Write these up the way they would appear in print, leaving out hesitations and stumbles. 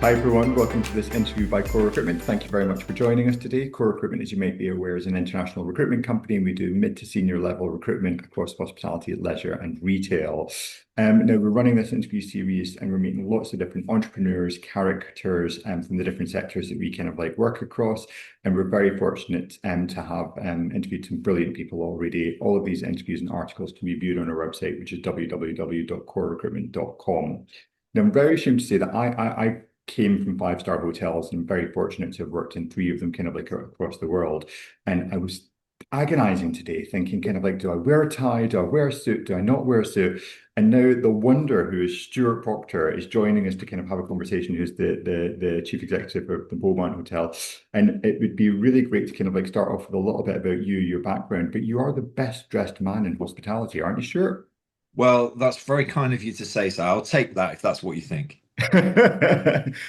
Hi everyone, welcome to this interview by Core Recruitment. Thank you very much for joining us today. Core Recruitment, as you might be aware, is an international recruitment company, and we do mid to senior level recruitment across hospitality, leisure, and retail. Now we're running this interview series, and we're meeting lots of different entrepreneurs, characters, from the different sectors that we kind of like work across. And we're very fortunate to have interviewed some brilliant people already. All of these interviews and articles can be viewed on our website, which is www.corerecruitment.com. Now, I'm very ashamed to say that I came from five-star hotels and I'm very fortunate to have worked in three of them kind of like across the world. And I was agonizing today, thinking kind of like, do I wear a tie? Do I wear a suit? Do I not wear a suit? And now the wonder who is Stuart Procter is joining us to kind of have a conversation, who's the chief executive of the Beaumont Hotel. And it would be really great to kind of like start off with a little bit about you, your background, but you are the best dressed man in hospitality, aren't you, Stuart? Well, that's very kind of you to say so. I'll take that if that's what you think.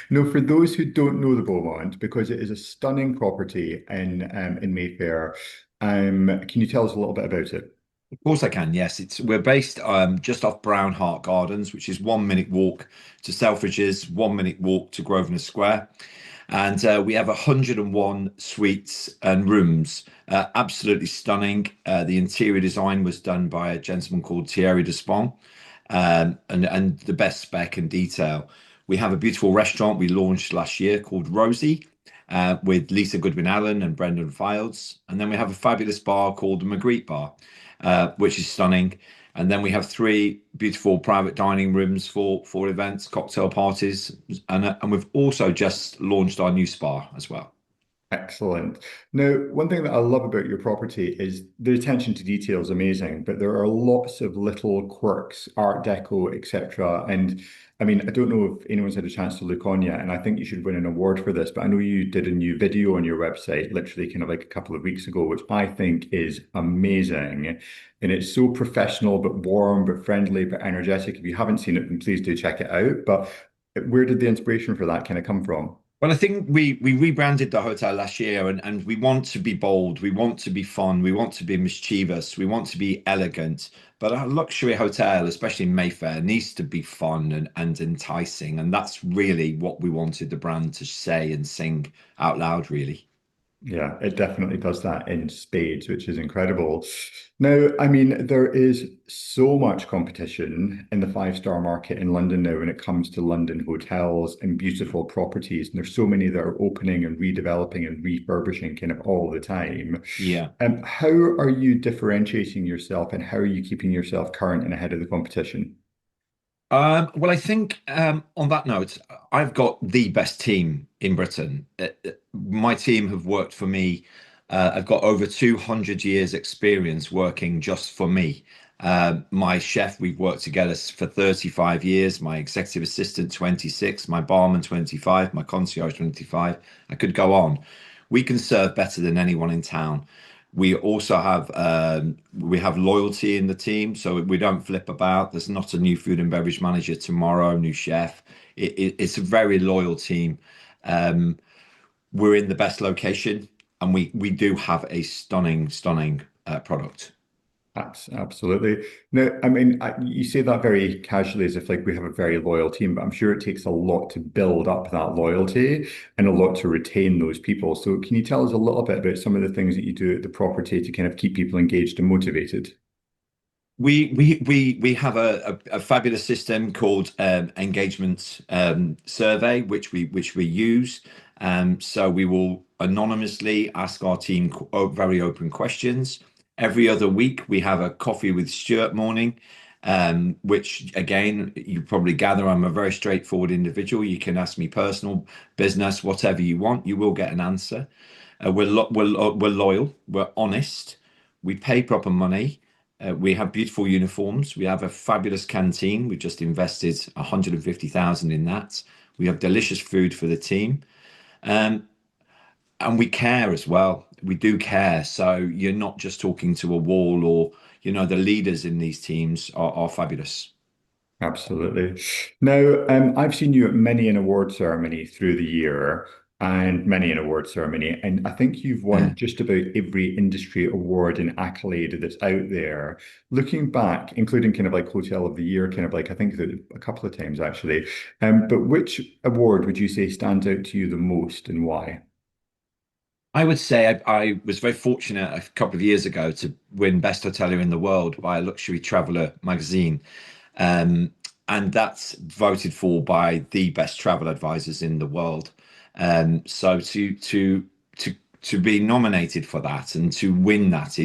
No, for those who don't know the Beaumont, because it is a stunning property in Mayfair, can you tell us a little bit about it? Of course I can. Yes, it's we're based just off Brown Hart Gardens, which is 1 minute walk to Selfridges, 1 minute walk to Grosvenor Square, and we have 101 suites and rooms. Absolutely stunning. The interior design was done by a gentleman called Thierry Despont, and the best spec and detail. We have a beautiful restaurant we launched last year called Rosie, with Lisa Goodwin Allen and Brendan Fields. And then we have a fabulous bar called the Magritte Bar, which is stunning. And then we have three beautiful private dining rooms for events, cocktail parties, and we've also just launched our new spa as well. Excellent. Now, one thing that I love about your property is the attention to detail is amazing, but there are lots of little quirks, Art Deco, etc. And I mean, I don't know if anyone's had a chance to look on yet, and I think you should win an award for this, but I know you did a new video on your website, literally kind of like a couple of weeks ago, which I think is amazing. And it's so professional, but warm, but friendly, but energetic. If you haven't seen it, then please do check it out. But where did the inspiration for that kind of come from? Well, I think we rebranded the hotel last year, and we want to be bold, we want to be fun, we want to be mischievous, we want to be elegant. But a luxury hotel, especially in Mayfair, needs to be fun and enticing. And that's really what we wanted the brand to say and sing out loud, really. Yeah, it definitely does that in spades, which is incredible. Now, I mean, there is so much competition in the five-star market in London now when it comes to London hotels and beautiful properties. And there's so many that are opening and redeveloping and refurbishing kind of all the time. Yeah. How are you differentiating yourself and how are you keeping yourself current and ahead of the competition? Well, I think on that note, I've got the best team in Britain. My team have worked for me. I've got over 200 years experience working just for me. My chef, we've worked together for 35 years. My executive assistant, 26. My barman, 25. My concierge, 25. I could go on. We can serve better than anyone in town. We also have we have loyalty in the team, so we don't flip about. There's not a new food and beverage manager tomorrow, new chef. It's a very loyal team. Um, we're in the best location, and we do have a stunning product. Absolutely. Now, I mean, you say that very casually as if like we have a very loyal team, but I'm sure it takes a lot to build up that loyalty and a lot to retain those people. So can you tell us a little bit about some of the things that you do at the property to kind of keep people engaged and motivated? We have a fabulous system called engagement survey, which we use. So we will anonymously ask our team very open questions. Every other week, we have a coffee with Stuart morning, which again, you probably gather I'm a very straightforward individual. You can ask me personal, business, whatever you want. You will get an answer. We're loyal. We're honest. We pay proper money. We have beautiful uniforms. We have a fabulous canteen. We just invested 150,000 in that. We have delicious food for the team. Um, and we care as well. We do care. So you're not just talking to a wall or, the leaders in these teams are fabulous. Absolutely. Now, I've seen you at many an award ceremony through the year, and many an award ceremony. And I think you've Yeah. won just about every industry award and accolade that's out there. Looking back, including kind of like Hotel of the Year, kind of like I think that a couple of times actually. But which award would you say stands out to you the most and why? I would say I was very fortunate a couple of years ago to win Best Hotelier in the World by Luxury Traveller magazine. Um, and that's voted for by the best travel advisors in the world. So to to be nominated for that and to win that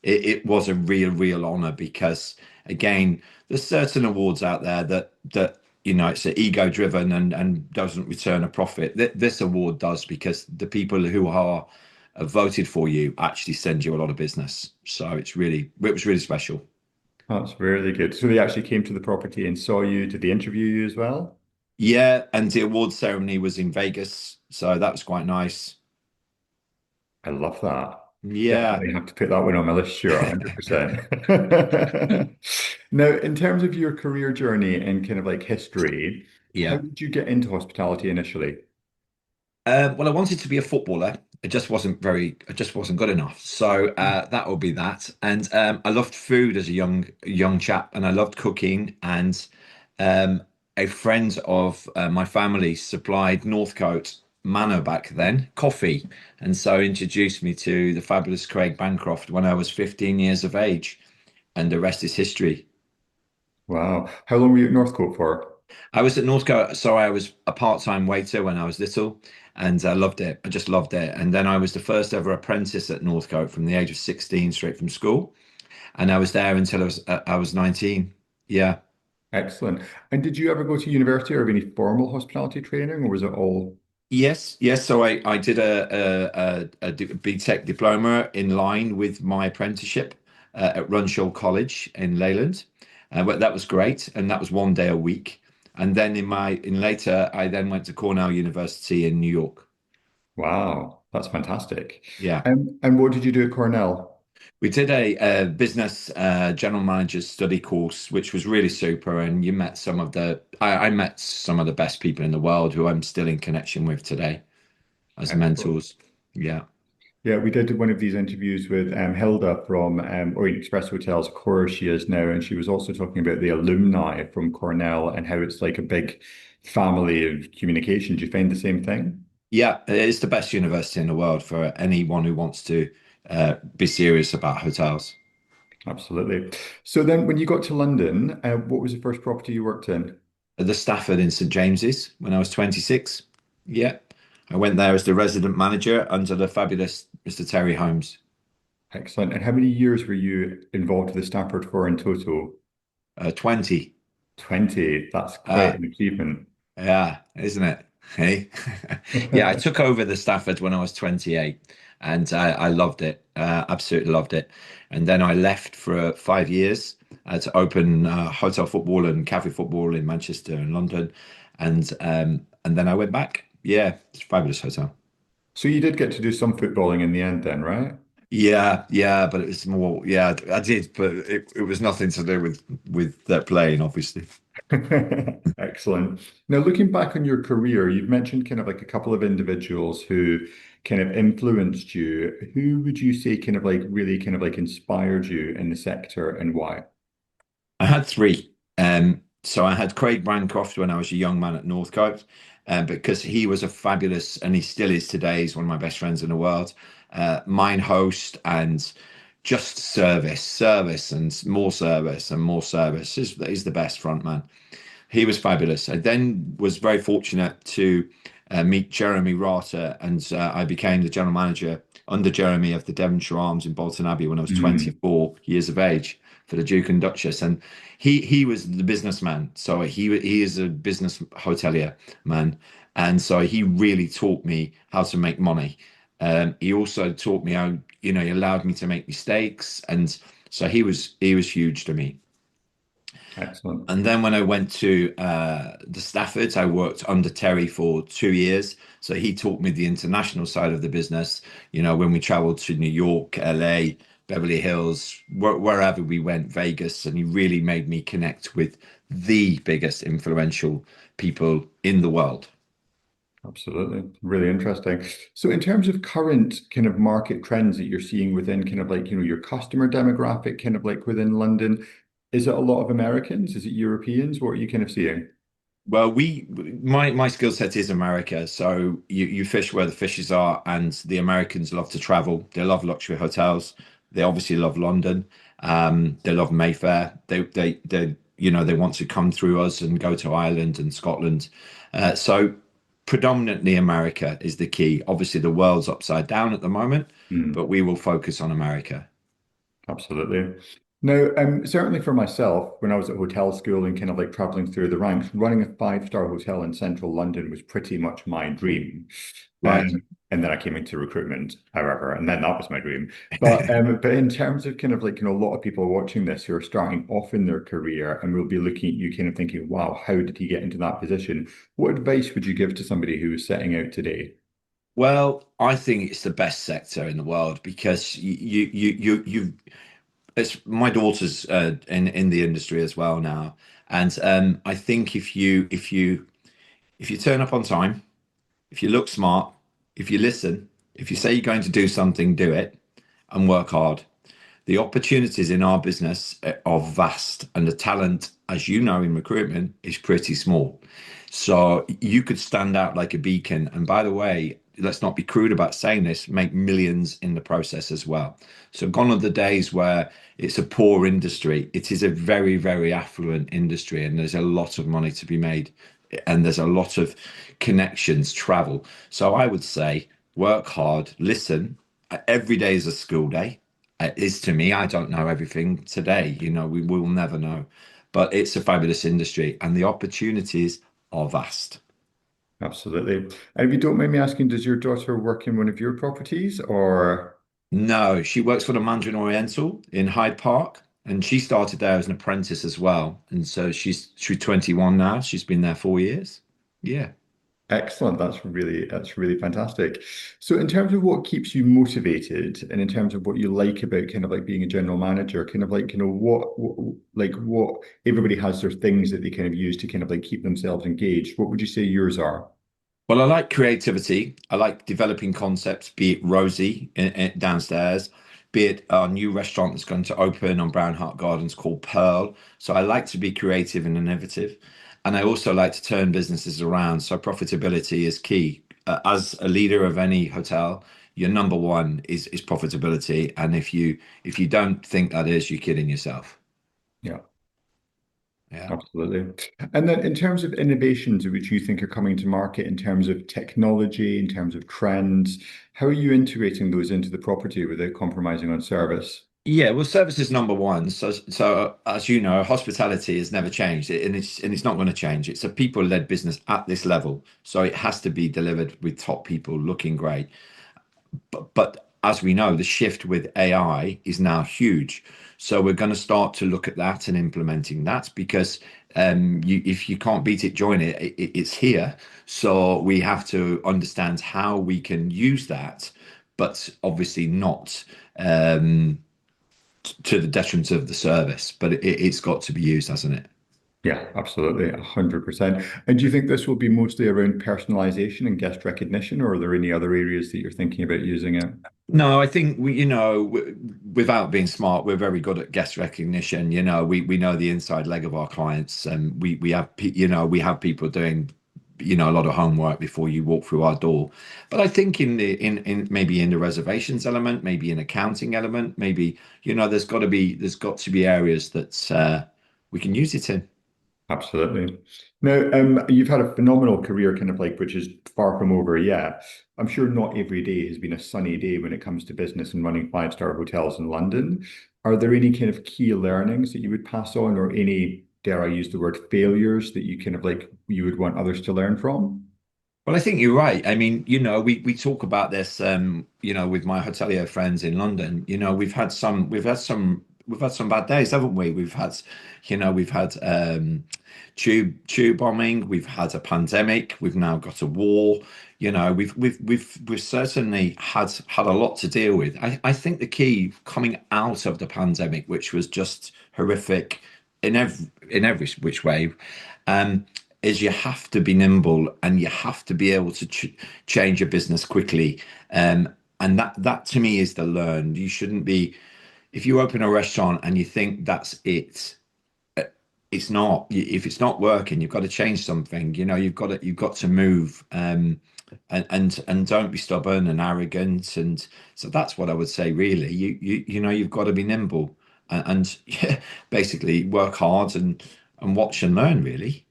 it was a real honor because again, there's certain awards out there that it's ego driven and doesn't return a profit. This award does because the people who are voted for you actually send you a lot of business. So it was really special. That's really good. So they actually came to the property and saw you. Did they interview you as well? Yeah, and the award ceremony was in Vegas, so that was quite nice. I love that. Yeah. Definitely have to put that one on my list, sure, 100%. Now, in terms of your career journey and kind of like history, how Yeah. did you get into hospitality initially? Well, I wanted to be a footballer. It just wasn't good enough. So that would be that. And I loved food as a young chap, and I loved cooking. And um, a friend of my family supplied Northcote Manor back then, coffee, and so introduced me to the fabulous Craig Bancroft when I was 15 years of age, and the rest is history. Wow. How long were you at Northcote for? I was at Northcote, so I was a part-time waiter when I was little, and I loved it. I just loved it. And then I was the first ever apprentice at Northcote from the age of 16, straight from school, and I was there until I was 19. Yeah. Excellent. And did you ever go to university or have any formal hospitality training, or was it all? Yes, yes. So I did a BTEC diploma in line with my apprenticeship at Runshaw College in Leyland. But that was great, and that was 1 day a week. And then in later, I then went to Cornell University in New York. Wow, that's fantastic. Yeah. And what did you do at Cornell? We did a business general manager's study course, which was really super. And you met I met some of the best people in the world who I'm still in connection with today as Excellent. mentors. Yeah. Yeah, we did one of these interviews with Hilda from Orient Express Hotels, of course she is now, and she was also talking about the alumni from Cornell and how it's like a big family of communication. Do you find the same thing? Yeah. It's the best university in the world for anyone who wants to be serious about hotels. Absolutely. So then when you got to London, what was the first property you worked in? At the Stafford in St James's when I was 26. Yeah. I went there as the resident manager under the fabulous Mr. Terry Holmes. Excellent. And how many years were you involved with the Stafford for in total? 20. 20. That's quite Uh, an achievement. Yeah, isn't it? Hey, yeah, I took over the Stafford when I was 28, and I loved it. Absolutely loved it. And then I left for 5 years to open hotel football and cafe football in Manchester and London, and then I went back. Yeah, it's a fabulous hotel. So you did get to do some footballing in the end then, right? Yeah, yeah, but it was more. Yeah, I did, but it was nothing to do with that playing, obviously. Excellent. Now, looking back on your career, you've mentioned kind of like a couple of individuals who kind of influenced you. Who would you say kind of like really kind of like inspired you in the sector and why? I had three. So I had Craig Brancroft when I was a young man at Northcote, because he was a fabulous, and he still is today. He's one of my best friends in the world. Mine host and just service, and more service and more service. He's the best front man. He was fabulous. I then was very fortunate to meet Jeremy Rata, and I became the general manager under Jeremy of the Devonshire Arms in Bolton Abbey when I was Mm, 24 years of age for the Duke and Duchess. And he was the businessman, so he is a business hotelier man, and so he really taught me how to make money. He also taught me how he allowed me to make mistakes, and so he was huge to me. excellent. And then when I went to the Staffords, I worked under Terry for 2 years. So he taught me the international side of the business. When we traveled to New York, LA, Beverly Hills, wherever we went, Vegas, and he really made me connect with the biggest influential people in the world. Absolutely. Really interesting. So in terms of current kind of market trends that you're seeing within kind of like, your customer demographic, kind of like within London, is it a lot of Americans? Is it Europeans? What are you kind of seeing? Well, my skill set is America. So you fish where the fishes are, and the Americans love to travel. They love luxury hotels. They obviously love London. They love Mayfair. They want to come through us and go to Ireland and Scotland. So predominantly America is the key. Obviously, the world's upside down at the moment, Hmm. but we will focus on America. Absolutely. Now, certainly for myself, when I was at hotel school and kind of like traveling through the ranks, running a five-star hotel in central London was pretty much my dream. Right. And then I came into recruitment, however, and then that was my dream. But in terms of kind of like, a lot of people watching this who are starting off in their career and will be looking at you kind of thinking, wow, how did he get into that position? What advice would you give to somebody who is setting out today? Well, I think it's the best sector in the world because you it's my daughter's in the industry as well now, and I think if you turn up on time, if you look smart, if you listen, if you say you're going to do something, do it and work hard. The opportunities in our business are vast, and the talent, as you know, in recruitment is pretty small. So you could stand out like a beacon. And by the way, let's not be crude about saying this, make millions in the process as well. So gone are the days where it's a poor industry. It is a very, very affluent industry, and there's a lot of money to be made, and there's a lot of connections, travel. So I would say work hard, listen. Every day is a school day. It is to me. I don't know everything today. We will never know, but it's a fabulous industry, and the opportunities are vast. Absolutely. And if you don't mind me asking, does your daughter work in one of your properties or? No, she works for the Mandarin Oriental in Hyde Park, and she started there as an apprentice as well. And so she's 21 now. She's been there 4 years. Yeah. Excellent. That's really fantastic. So in terms of what keeps you motivated and in terms of what you like about kind of like being a general manager, kind of like, what everybody has their things that they kind of use to kind of like keep themselves engaged. What would you say yours are? Well, I like creativity. I like developing concepts, be it Rosie downstairs, be it our new restaurant that's going to open on Brown Heart Gardens called Pearl. So I like to be creative and innovative. And I also like to turn businesses around. So profitability is key. As a leader of any hotel, your number one is profitability. And if you don't think that is, you're kidding yourself. Yeah. Yeah. Absolutely. And then in terms of innovations which you think are coming to market in terms of technology, in terms of trends, how are you integrating those into the property without compromising on service? Yeah, well, service is number one. So as you know, hospitality has never changed, and it's not going to change. It's a people-led business at this level, so it has to be delivered with top people looking great. But as we know, the shift with AI is now huge. So we're going to start to look at that and implementing that because if you can't beat it, join it. It's here. So we have to understand how we can use that, but obviously not. To the detriment of the service, but it's got to be used, hasn't it? Yeah, absolutely, 100%. And do you think this will be mostly around personalization and guest recognition, or are there any other areas that you're thinking about using it? No, I think without being smart, we're very good at guest recognition. We know the inside leg of our clients, and we have people doing a lot of homework before you walk through our door. But I think in maybe in the reservations element, maybe in accounting element, maybe there's got to be areas that we can use it in. Absolutely. Now, you've had a phenomenal career, kind of like, which is far from over yet. I'm sure not every day has been a sunny day when it comes to business and running five-star hotels in London. Are there any kind of key learnings that you would pass on, or any, dare I use the word, failures that you kind of like you would want others to learn from? Well, I think you're right. I mean, we talk about this, with my hotelier friends in London. We've had some bad days, haven't we? We've had tube bombing. We've had a pandemic. We've now got a war. We've certainly had a lot to deal with. I think the key coming out of the pandemic, which was just horrific in every which way. Um, is you have to be nimble and you have to be able to ch change your business quickly. And that to me is the learn. You shouldn't be, if you open a restaurant and you think that's it, it's not. If it's not working, you've got to change something. You've got to move. And don't be stubborn and arrogant. And so that's what I would say. Really, you've got to be nimble and yeah, basically work hard and watch and learn. Really,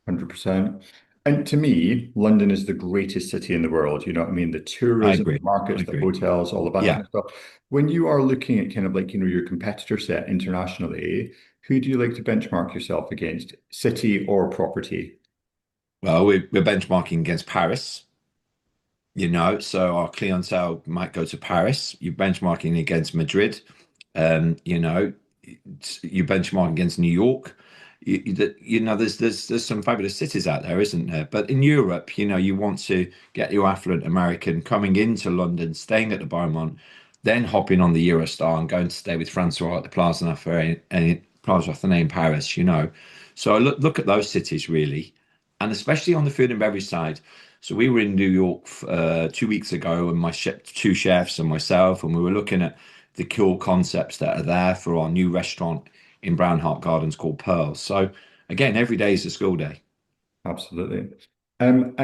100%. And to me, London is the greatest city in the world. You know what I mean? The I tourism, the agree. I markets, the agree. hotels, all of that kind Yeah. of stuff. When you are looking at kind of like, your competitor set internationally, who do you like to benchmark yourself against, city or property? Well, we're benchmarking against Paris. So our clientele might go to Paris. You're benchmarking against Madrid. Um, you know, you benchmark against New York. There's some fabulous cities out there, isn't there? But in Europe, you want to get your affluent American coming into London, staying at the Beaumont, then hopping on the Eurostar and going to stay with Francois at the Plaza Naffé and Plaza Athénée in Paris. So I look at those cities really, and especially on the food and beverage side. So we were in New York 2 weeks ago, and my two chefs and myself, and we were looking at the cool concepts that are there for our new restaurant in Brownhart Gardens called Pearls. So again, every day is a school day. Absolutely. And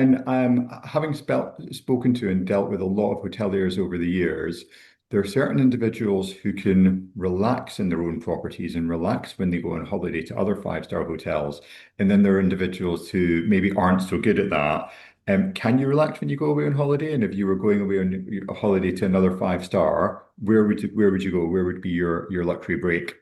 having spoken to and dealt with a lot of hoteliers over the years, there are certain individuals who can relax in their own properties and relax when they go on holiday to other five-star hotels. And then there are individuals who maybe aren't so good at that. Can you relax when you go away on holiday? And if you were going away on a holiday to another five-star, where would you go? Where would be your luxury break?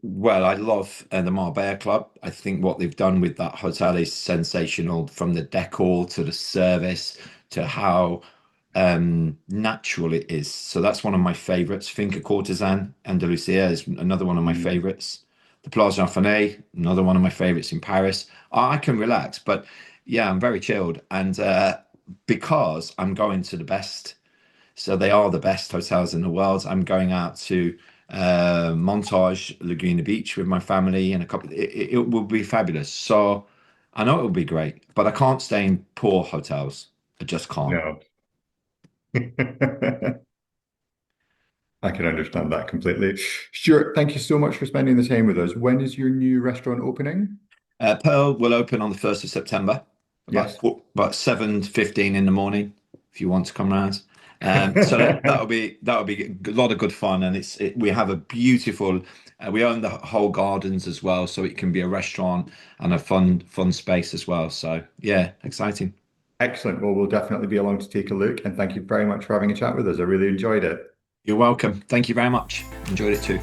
Well, I love the Marbella Club. I think what they've done with that hotel is sensational, from the decor to the service to how natural it is. So that's one of my favorites. Finca Courtesan Andalusia is another one of my Mm. favorites. The Plaza Fanay, another one of my favorites in Paris. I can relax, but yeah, I'm very chilled, and because I'm going to the best. So they are the best hotels in the world. I'm going out to Montage Laguna Beach with my family and a couple. It will be fabulous. So I know it will be great, but I can't stay in poor hotels. I just can't. No. I can understand that completely. Stuart, thank you so much for spending the time with us. When is your new restaurant opening? Pearl will open on the 1st of September, about Yes. about 7:15 in the morning, if you want to come round. So that'll be a lot of good fun, and we have a beautiful. We own the whole gardens as well, so it can be a restaurant and a fun space as well. So yeah, exciting. Excellent. Well, we'll definitely be along to take a look. And thank you very much for having a chat with us. I really enjoyed it. You're welcome. Thank you very much. Enjoyed it too.